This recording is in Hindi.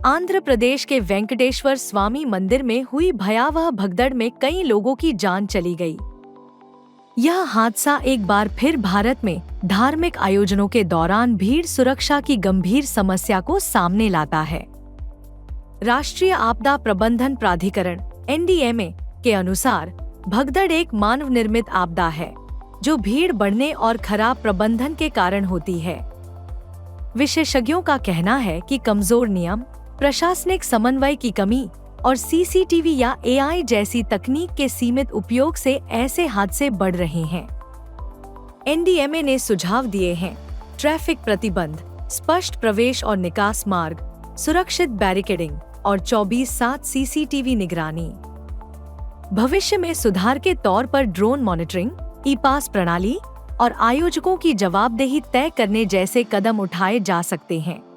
आंध्र प्रदेश के वेंकटेश्वर स्वामी मंदिर में हुई भयावह भगदड़ में कई लोगों की जान चली गई। यह हादसा एक बार फिर भारत में धार्मिक आयोजनों के दौरान भीड़ सुरक्षा की गंभीर समस्या को सामने लाता है। राष्ट्रीय आपदा प्रबंधन प्राधिकरण (NDMA) के अनुसार भगदड़ एक मानव निर्मित आपदा है जो भीड़ बढ़ने और खराब प्रबंधन के कारण होती है। विशेषज्ञों का कहना है कि कमजोर नियम, प्रशासनिक समन्वय की कमी और CCTV या AI जैसी तकनीक के सीमित उपयोग से ऐसे हादसे बढ़ रहे हैं। NDMA ने सुझाव दिए हैं: ट्रैफिक प्रतिबंध, स्पष्ट प्रवेश और निकास मार्ग, सुरक्षित बैरिकेडिंग और 24/7 CCTV निगरानी। भविष्य में सुधार के तौर पर ड्रोन मॉनिटरिंग, ई-पास प्रणाली और आयोजकों की जवाबदेही तय करने जैसे कदम उठाए जा सकते हैं।